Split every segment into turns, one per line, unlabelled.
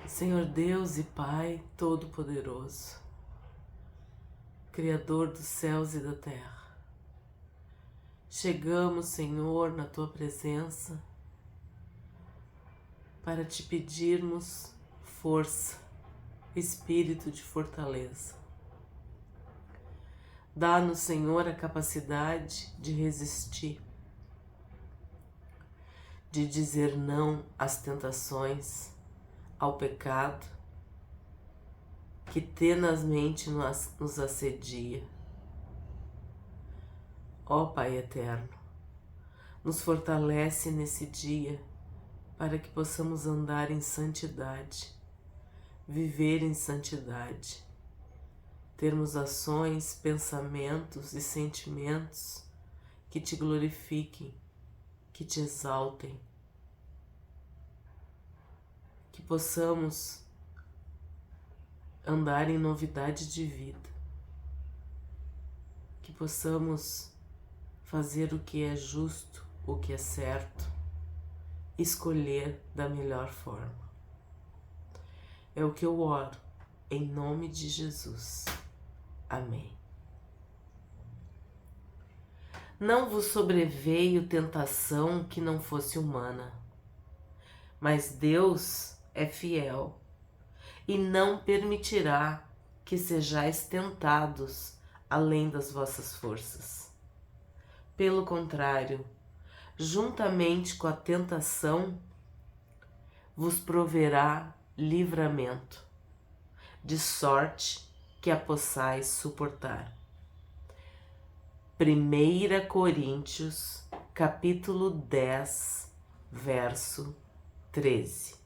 Senhor Deus e Pai Todo-Poderoso, Criador dos céus e da terra, chegamos, Senhor, na Tua presença para Te pedirmos força, espírito de fortaleza. Dá-nos, Senhor, a capacidade de resistir, de dizer não às tentações, ao pecado que tenazmente nos assedia. Ó Pai eterno, nos fortalece nesse dia para que possamos andar em santidade, viver em santidade, termos ações, pensamentos e sentimentos que Te glorifiquem, que Te exaltem, que possamos andar em novidade de vida, que possamos fazer o que é justo, o que é certo, escolher da melhor forma. É o que eu oro, em nome de Jesus. Amém. Não vos sobreveio tentação que não fosse humana, mas Deus é fiel e não permitirá que sejais tentados além das vossas forças. Pelo contrário, juntamente com a tentação, vos proverá livramento, de sorte que a possais suportar. 1 Coríntios, capítulo 10, verso 13.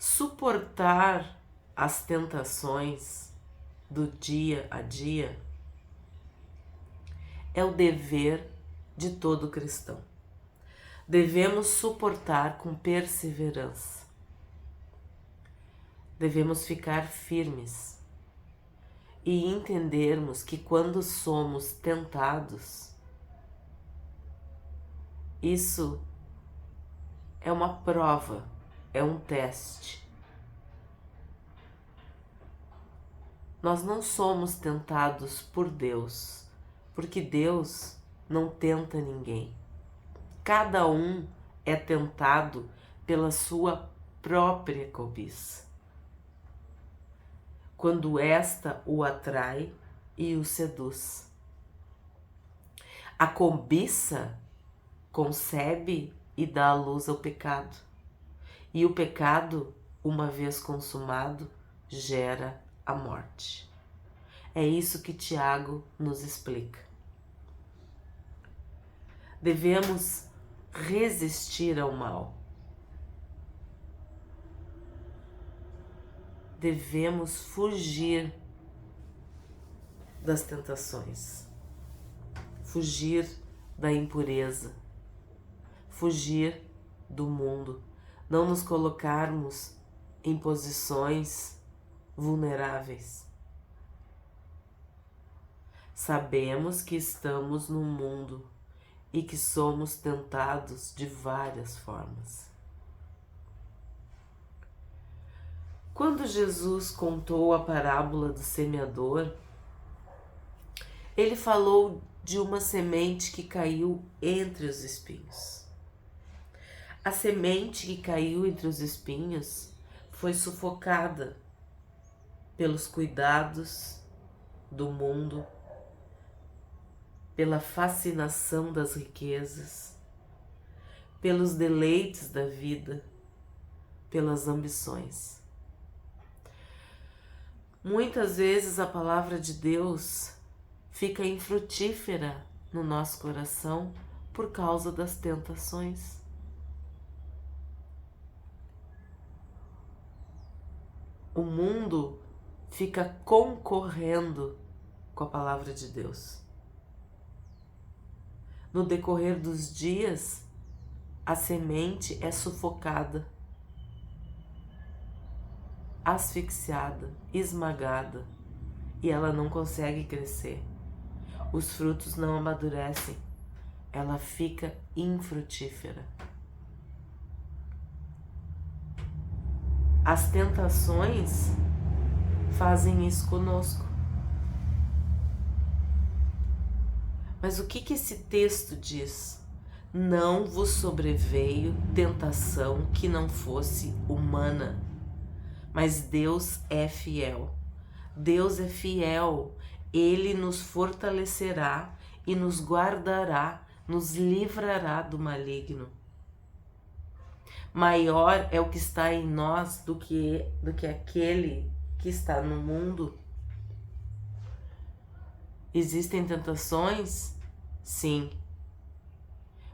Suportar as tentações do dia a dia é o dever de todo cristão. Devemos suportar com perseverança. Devemos ficar firmes e entendermos que quando somos tentados, isso é uma prova, é um teste. Nós não somos tentados por Deus, porque Deus não tenta ninguém. Cada um é tentado pela sua própria cobiça, quando esta o atrai e o seduz. A cobiça concebe e dá à luz ao pecado, e o pecado, uma vez consumado, gera a morte. É isso que Tiago nos explica. Devemos resistir ao mal. Devemos fugir das tentações, fugir da impureza, fugir do mundo, não nos colocarmos em posições vulneráveis. Sabemos que estamos no mundo e que somos tentados de várias formas. Quando Jesus contou a parábola do semeador, ele falou de uma semente que caiu entre os espinhos. A semente que caiu entre os espinhos foi sufocada pelos cuidados do mundo, pela fascinação das riquezas, pelos deleites da vida, pelas ambições. Muitas vezes a palavra de Deus fica infrutífera no nosso coração por causa das tentações. O mundo fica concorrendo com a palavra de Deus. No decorrer dos dias, a semente é sufocada, asfixiada, esmagada, e ela não consegue crescer. Os frutos não amadurecem, ela fica infrutífera. As tentações fazem isso conosco. Mas o que esse texto diz? Não vos sobreveio tentação que não fosse humana, mas Deus é fiel. Deus é fiel, Ele nos fortalecerá e nos guardará, nos livrará do maligno. Maior é o que está em nós do que aquele que está no mundo. Existem tentações? Sim.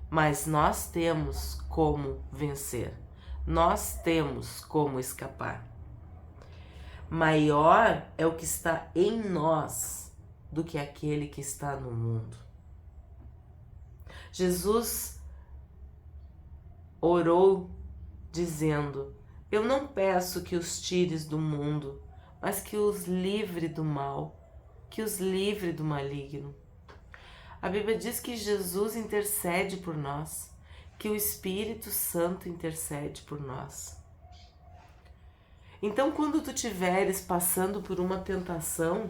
Mas nós temos como vencer. Nós temos como escapar. Maior é o que está em nós do que aquele que está no mundo. Jesus orou dizendo: eu não peço que os tires do mundo, mas que os livre do mal, que os livre do maligno. A Bíblia diz que Jesus intercede por nós, que o Espírito Santo intercede por nós. Então, quando tu estiveres passando por uma tentação,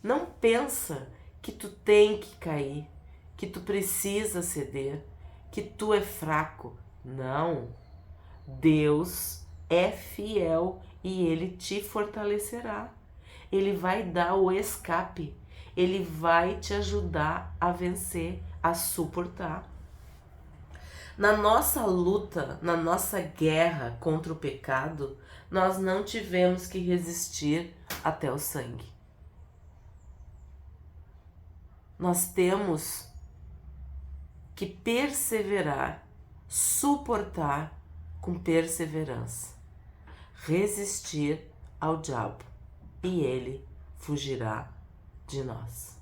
não pensa que tu tem que cair, que tu precisa ceder, que tu é fraco. Não. Deus é fiel e Ele te fortalecerá. Ele vai dar o escape. Ele vai te ajudar a vencer, a suportar. Na nossa luta, na nossa guerra contra o pecado, nós não tivemos que resistir até o sangue. Nós temos que perseverar, suportar com perseverança, resistir ao diabo e ele fugirá de nós.